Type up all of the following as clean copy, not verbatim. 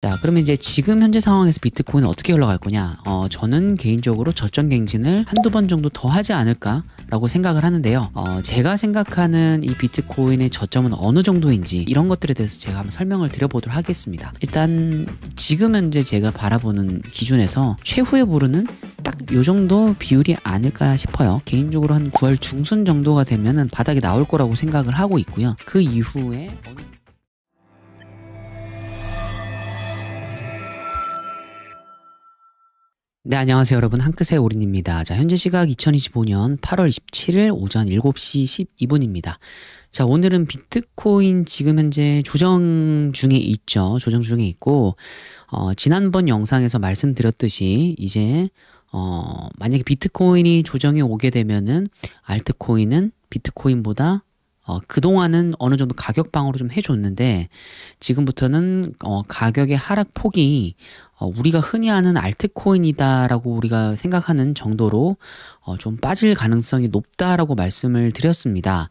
자, 그러면 이제 지금 현재 상황에서 비트코인은 어떻게 흘러갈 거냐? 저는 개인적으로 저점 갱신을 한두 번 정도 더 하지 않을까라고 생각을 하는데요. 제가 생각하는 이 비트코인의 저점은 어느 정도인지 이런 것들에 대해서 제가 한번 설명을 드려보도록 하겠습니다. 일단 지금 현재 제가 바라보는 기준에서 최후에 부르는 딱 요 정도 비율이 아닐까 싶어요. 개인적으로 한 9월 중순 정도가 되면은 바닥이 나올 거라고 생각을 하고 있고요. 그 이후에 네, 안녕하세요 여러분, 한끗의 오린입니다. 자, 현재 시각 2025년 8월 27일 오전 7시 12분입니다. 자, 오늘은 비트코인 지금 현재 조정 중에 있죠. 조정 중에 있고 지난번 영상에서 말씀드렸듯이 이제 만약에 비트코인이 조정이 오게 되면은 알트코인은 비트코인보다 그동안은 어느 정도 가격 방어로 좀 해줬는데 지금부터는 가격의 하락폭이 우리가 흔히 아는 알트코인이다라고 우리가 생각하는 정도로 좀 빠질 가능성이 높다라고 말씀을 드렸습니다.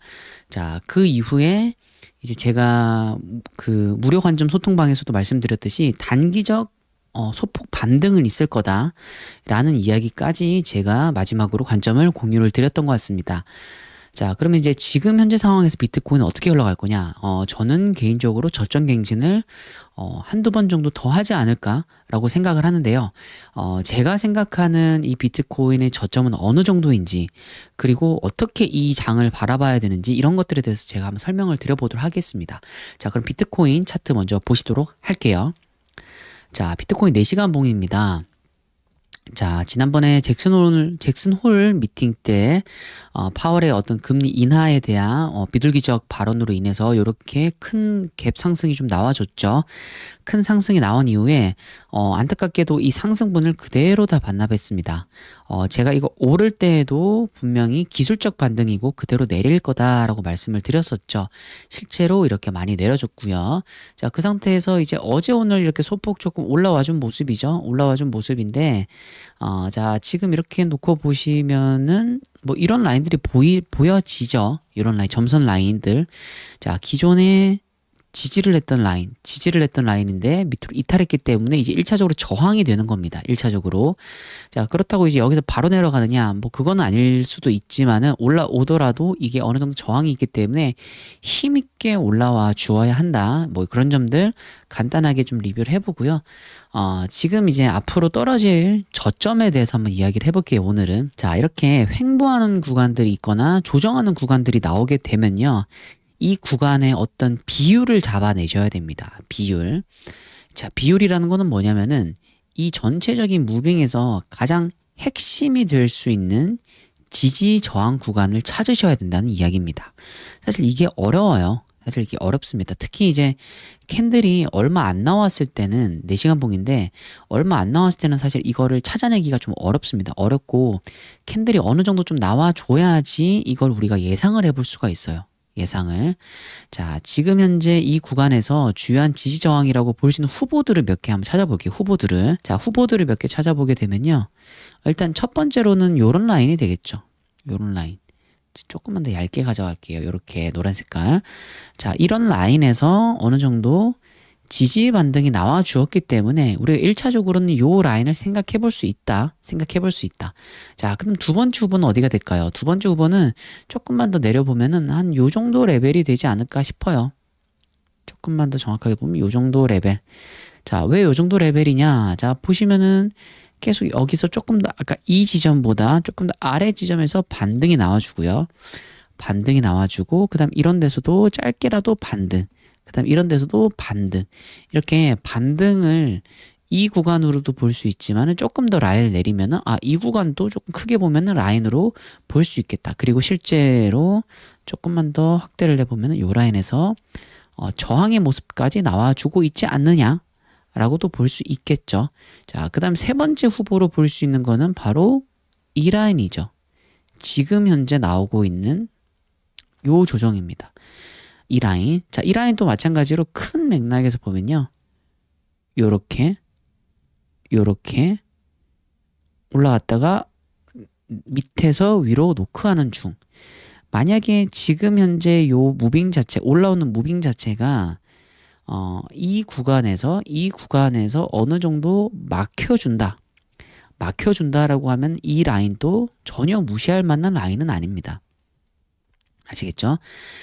자, 그 이후에 이제 제가 그 무료 관점 소통방에서도 말씀드렸듯이 단기적 소폭 반등은 있을 거다라는 이야기까지 제가 마지막으로 관점을 공유를 드렸던 것 같습니다. 자, 그러면 이제 지금 현재 상황에서 비트코인은 어떻게 흘러갈 거냐? 저는 개인적으로 저점 갱신을 한두 번 정도 더 하지 않을까라고 생각을 하는데요. 제가 생각하는 이 비트코인의 저점은 어느 정도인지, 그리고 어떻게 이 장을 바라봐야 되는지 이런 것들에 대해서 제가 한번 설명을 드려보도록 하겠습니다. 자, 그럼 비트코인 차트 먼저 보시도록 할게요. 자, 비트코인 4시간 봉입니다. 자, 지난번에 잭슨 홀 미팅 때 파월의 어떤 금리 인하에 대한 비둘기적 발언으로 인해서 이렇게 큰 갭 상승이 좀 나와줬죠. 큰 상승이 나온 이후에 안타깝게도 이 상승분을 그대로 다 반납했습니다. 제가 이거 오를 때에도 분명히 기술적 반등이고 그대로 내릴 거다라고 말씀을 드렸었죠. 실제로 이렇게 많이 내려줬고요. 자, 그 상태에서 이제 어제 오늘 이렇게 소폭 조금 올라와준 모습이죠. 올라와준 모습인데 자, 지금 이렇게 놓고 보시면은 뭐 이런 라인들이 보여지죠. 이런 라인, 점선 라인들. 자, 기존에 지지를 했던 라인인데 밑으로 이탈했기 때문에 이제 1차적으로 저항이 되는 겁니다. 1차적으로. 자, 그렇다고 이제 여기서 바로 내려가느냐? 뭐 그거는 아닐 수도 있지만은 올라오더라도 이게 어느 정도 저항이 있기 때문에 힘있게 올라와 주어야 한다. 뭐 그런 점들 간단하게 좀 리뷰를 해보고요. 지금 이제 앞으로 떨어질 저점에 대해서 한번 이야기를 해볼게요, 오늘은. 자, 이렇게 횡보하는 구간들이 있거나 조정하는 구간들이 나오게 되면요. 이 구간의 어떤 비율을 잡아내셔야 됩니다. 비율. 자, 비율이라는 거는 뭐냐면은 이 전체적인 무빙에서 가장 핵심이 될 수 있는 지지 저항 구간을 찾으셔야 된다는 이야기입니다. 사실 이게 어려워요. 사실 이게 어렵습니다. 특히 이제 캔들이 얼마 안 나왔을 때는 4시간 봉인데 얼마 안 나왔을 때는 사실 이거를 찾아내기가 좀 어렵습니다. 어렵고 캔들이 어느 정도 좀 나와줘야지 이걸 우리가 예상을 해볼 수가 있어요. 예상을. 자, 지금 현재 이 구간에서 주요한 지지 저항이라고 볼 수 있는 후보들을 몇 개 한번 찾아볼게요. 후보들을. 자, 후보들을 몇 개 찾아보게 되면요. 일단 첫 번째로는 요런 라인이 되겠죠. 요런 라인. 조금만 더 얇게 가져갈게요. 요렇게 노란 색깔. 자, 이런 라인에서 어느 정도 지지 반등이 나와 주었기 때문에 우리가 1차적으로는 요 라인을 생각해 볼 수 있다. 자, 그럼 두 번째 후보는 어디가 될까요? 두 번째 후보는 조금만 더 내려보면은 한 요 정도 레벨이 되지 않을까 싶어요. 조금만 더 정확하게 보면 요 정도 레벨. 자, 왜 요 정도 레벨이냐? 자, 보시면은 계속 여기서 조금 더 아까 이 지점보다 조금 더 아래 지점에서 반등이 나와주고요. 반등이 나와주고 그다음 이런 데서도 짧게라도 반등. 그다음 이런 데서도 반등. 이렇게 반등을 이 구간으로도 볼 수 있지만은 조금 더 라인을 내리면은 이 구간도 조금 크게 보면은 라인으로 볼 수 있겠다. 그리고 실제로 조금만 더 확대를 해보면은 요 라인에서 저항의 모습까지 나와주고 있지 않느냐라고도 볼 수 있겠죠. 자, 그다음 세 번째 후보로 볼 수 있는 거는 바로 이 라인이죠. 지금 현재 나오고 있는 요 조정입니다. 이 라인. 자, 이 라인도 마찬가지로 큰 맥락에서 보면요. 요렇게 올라갔다가 밑에서 위로 노크하는 중. 만약에 지금 현재 요 무빙 자체, 올라오는 무빙 자체가 이 구간에서 어느 정도 막혀준다라고 하면 이 라인도 전혀 무시할 만한 라인은 아닙니다. 아시겠죠?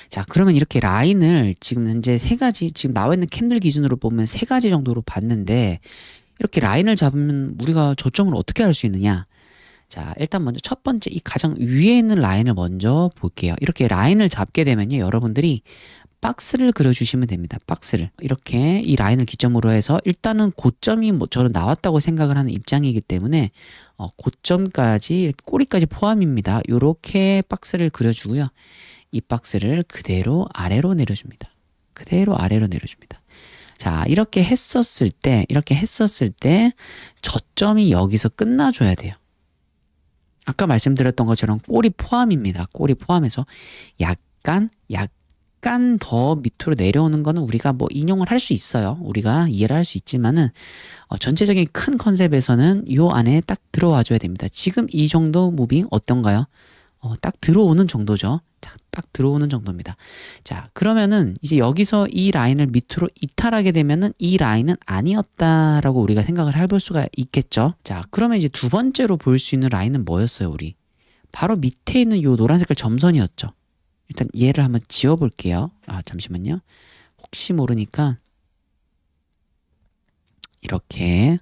자, 그러면 이렇게 라인을 지금 현재 세 가지, 지금 나와 있는 캔들 기준으로 보면 세 가지 정도로 봤는데, 이렇게 라인을 잡으면 우리가 저점을 어떻게 할 수 있느냐? 자, 일단 먼저 첫 번째 이 가장 위에 있는 라인을 먼저 볼게요. 이렇게 라인을 잡게 되면요, 여러분들이 박스를 그려주시면 됩니다. 박스를. 이렇게 이 라인을 기점으로 해서 일단은 고점이 저는 나왔다고 생각을 하는 입장이기 때문에 고점까지 이렇게 꼬리까지 포함입니다. 이렇게 박스를 그려주고요. 이 박스를 그대로 아래로 내려줍니다. 그대로 아래로 내려줍니다. 자, 이렇게 했었을 때 저점이 여기서 끝나줘야 돼요. 아까 말씀드렸던 것처럼 꼬리 포함입니다. 꼬리 포함해서 약간 더 밑으로 내려오는 거는 우리가 뭐 인용을 할 수 있어요. 우리가 이해를 할 수 있지만은 전체적인 큰 컨셉에서는 요 안에 딱 들어와 줘야 됩니다. 지금 이 정도 무빙 어떤가요? 딱 들어오는 정도죠. 딱 들어오는 정도입니다. 자, 그러면은 이제 여기서 이 라인을 밑으로 이탈하게 되면은 이 라인은 아니었다라고 우리가 생각을 해볼 수가 있겠죠. 자, 그러면 이제 두 번째로 볼 수 있는 라인은 뭐였어요, 우리? 바로 밑에 있는 요 노란 색깔 점선이었죠. 일단 얘를 한번 지워볼게요. 잠시만요. 혹시 모르니까 이렇게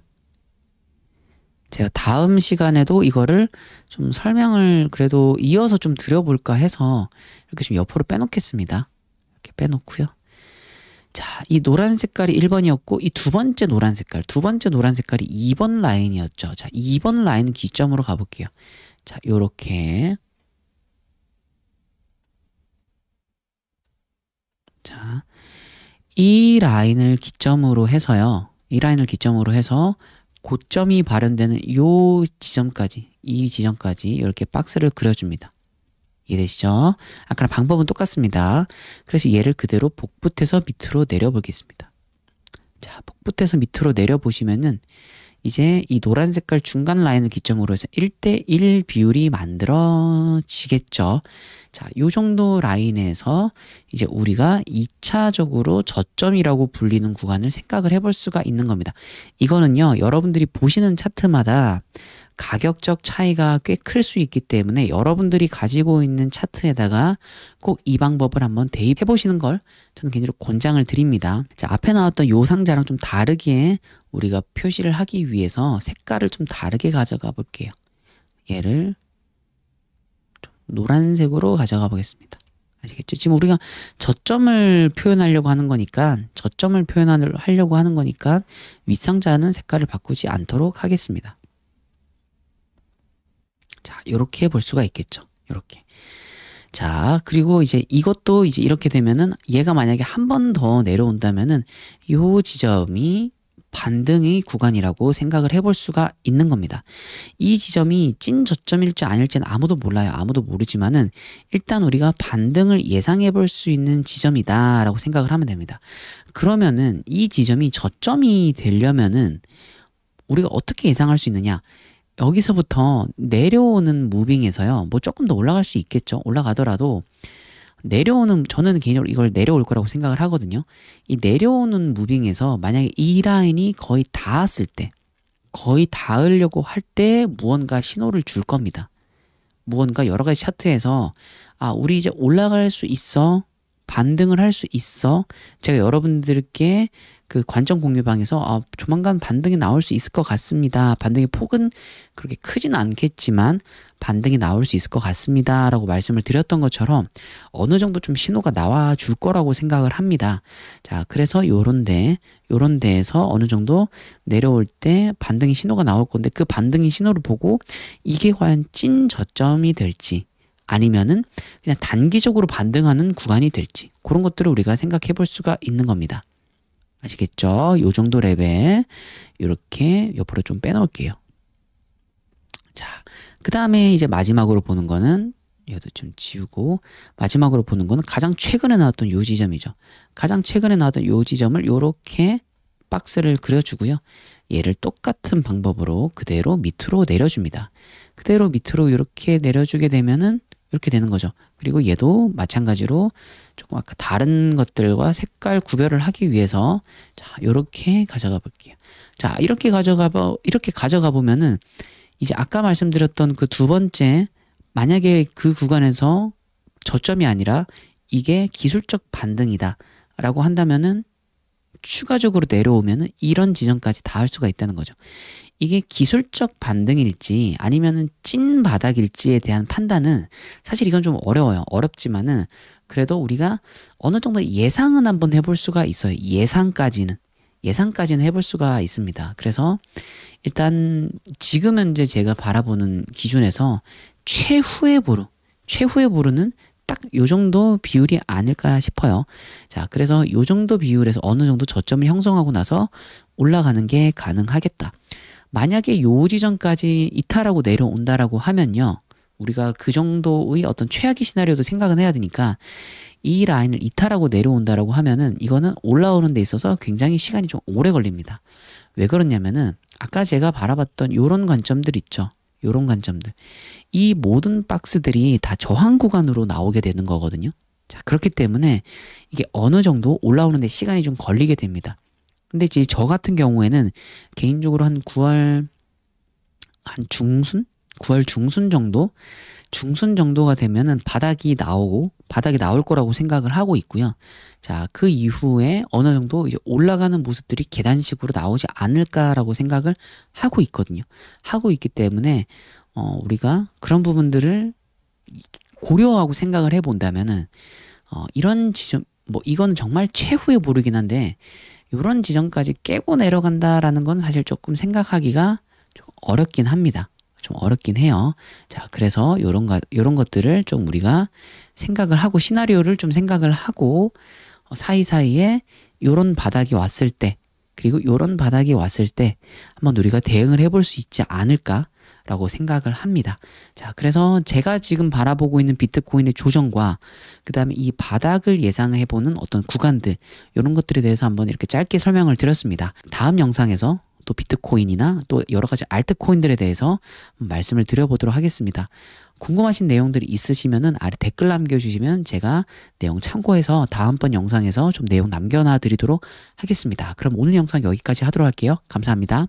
제가 다음 시간에도 이거를 좀 설명을 그래도 이어서 좀 드려볼까 해서 이렇게 좀 옆으로 빼놓겠습니다. 이렇게 빼놓고요. 자, 이 노란 색깔이 1번이었고 이 두 번째 노란 색깔이 2번 라인이었죠. 자, 2번 라인 기점으로 가볼게요. 자, 요렇게 자, 이 라인을 기점으로 해서 고점이 발현되는 이 지점까지 이렇게 박스를 그려줍니다. 이해되시죠? 아까랑 방법은 똑같습니다. 그래서 얘를 그대로 복붙해서 밑으로 내려보겠습니다. 자, 복붙해서 밑으로 내려보시면은 이제 이 노란 색깔 중간 라인을 기점으로 해서 1대1 비율이 만들어지겠죠. 자, 요 정도 라인에서 이제 우리가 2차적으로 저점이라고 불리는 구간을 생각을 해볼 수가 있는 겁니다. 이거는요, 여러분들이 보시는 차트마다 가격적 차이가 꽤 클 수 있기 때문에 여러분들이 가지고 있는 차트에다가 꼭 이 방법을 한번 대입해 보시는 걸 저는 개인적으로 권장을 드립니다. 자, 앞에 나왔던 요 상자랑 좀 다르게 우리가 표시를 하기 위해서 색깔을 좀 다르게 가져가 볼게요. 얘를 좀 노란색으로 가져가 보겠습니다. 아시겠죠? 지금 우리가 저점을 표현하려고 하는 거니까 윗상자는 색깔을 바꾸지 않도록 하겠습니다. 자, 요렇게 볼 수가 있겠죠. 요렇게. 자, 그리고 이제 이것도 이제 이렇게 되면은 얘가 만약에 한 번 더 내려온다면은 요 지점이 반등의 구간이라고 생각을 해볼 수가 있는 겁니다. 이 지점이 찐 저점일지 아닐지는 아무도 몰라요. 아무도 모르지만은 일단 우리가 반등을 예상해 볼 수 있는 지점이다라고 생각을 하면 됩니다. 그러면은 이 지점이 저점이 되려면은 우리가 어떻게 예상할 수 있느냐? 여기서부터 내려오는 무빙에서요, 뭐 조금 더 올라갈 수 있겠죠. 올라가더라도 저는 개인적으로 이걸 내려올 거라고 생각을 하거든요. 이 내려오는 무빙에서 만약에 이 라인이 거의 닿으려고 할 때 무언가 신호를 줄 겁니다. 무언가 여러 가지 차트에서 우리 이제 올라갈 수 있어, 반등을 할 수 있어. 제가 여러분들께 그 관점 공유방에서 조만간 반등이 나올 수 있을 것 같습니다. 반등의 폭은 그렇게 크진 않겠지만 반등이 나올 수 있을 것 같습니다. 라고 말씀을 드렸던 것처럼 어느 정도 좀 신호가 나와 줄 거라고 생각을 합니다. 자, 그래서 요런 데에서 어느 정도 내려올 때 반등의 신호가 나올 건데 그 반등의 신호를 보고 이게 과연 찐 저점이 될지 아니면은 그냥 단기적으로 반등하는 구간이 될지 그런 것들을 우리가 생각해 볼 수가 있는 겁니다. 아시겠죠? 요 정도 레벨 이렇게 옆으로 좀 빼놓을게요. 자, 그 다음에 이제 마지막으로 보는 거는 얘도 좀 지우고 마지막으로 보는 거는 가장 최근에 나왔던 요 지점이죠. 가장 최근에 나왔던 요 지점을 요렇게 박스를 그려주고요. 얘를 똑같은 방법으로 그대로 밑으로 내려줍니다. 그대로 밑으로 이렇게 내려주게 되면은 이렇게 되는 거죠. 그리고 얘도 마찬가지로 조금 아까 다른 것들과 색깔 구별을 하기 위해서 자, 요렇게 가져가 볼게요. 자, 이렇게 가져가 보면은 이제 아까 말씀드렸던 그 두 번째, 만약에 그 구간에서 저점이 아니라 이게 기술적 반등이다 라고 한다면은 추가적으로 내려오면은 이런 지점까지 닿을 수가 있다는 거죠. 이게 기술적 반등일지 아니면은 찐 바닥일지에 대한 판단은 사실 이건 좀 어려워요. 어렵지만은 그래도 우리가 어느 정도 예상은 한번 해볼 수가 있어요. 예상까지는 해볼 수가 있습니다. 그래서 일단 지금 현재 제가 바라보는 기준에서 최후의 보루는 딱 요 정도 비율이 아닐까 싶어요. 자, 그래서 요 정도 비율에서 어느 정도 저점을 형성하고 나서 올라가는 게 가능하겠다. 만약에 요 지점까지 이탈하고 내려온다라고 하면요, 우리가 그 정도의 어떤 최악의 시나리오도 생각은 해야 되니까 이 라인을 이탈하고 내려온다라고 하면은 이거는 올라오는 데 있어서 굉장히 시간이 좀 오래 걸립니다. 왜 그러냐면은 아까 제가 바라봤던 요런 관점들 있죠. 요런 관점들. 이 모든 박스들이 다 저항 구간으로 나오게 되는 거거든요. 자, 그렇기 때문에 이게 어느 정도 올라오는 데 시간이 좀 걸리게 됩니다. 근데 이제 저 같은 경우에는 개인적으로 한 9월 중순 정도가 되면은 바닥이 나올 거라고 생각을 하고 있고요. 자, 그 이후에 어느 정도 이제 올라가는 모습들이 계단식으로 나오지 않을까라고 생각을 하고 있거든요. 하고 있기 때문에 우리가 그런 부분들을 고려하고 생각을 해본다면은 이런 지점, 뭐 이거는 정말 최후의 보루긴 한데 이런 지점까지 깨고 내려간다라는 건 사실 조금 생각하기가 좀 어렵긴 합니다. 좀 어렵긴 해요. 자, 그래서 요런 것들을 좀 우리가 생각을 하고 시나리오를 좀 생각을 하고 사이사이에 요런 바닥이 왔을 때 그리고 요런 바닥이 왔을 때 한번 우리가 대응을 해볼 수 있지 않을까라고 생각을 합니다. 자, 그래서 제가 지금 바라보고 있는 비트코인의 조정과 그 다음에 이 바닥을 예상해보는 어떤 구간들 요런 것들에 대해서 한번 이렇게 짧게 설명을 드렸습니다. 다음 영상에서 또 비트코인이나 또 여러 가지 알트코인들에 대해서 말씀을 드려보도록 하겠습니다. 궁금하신 내용들이 있으시면은 아래 댓글 남겨주시면 제가 내용 참고해서 다음번 영상에서 좀 내용 남겨놔 드리도록 하겠습니다. 그럼 오늘 영상 여기까지 하도록 할게요. 감사합니다.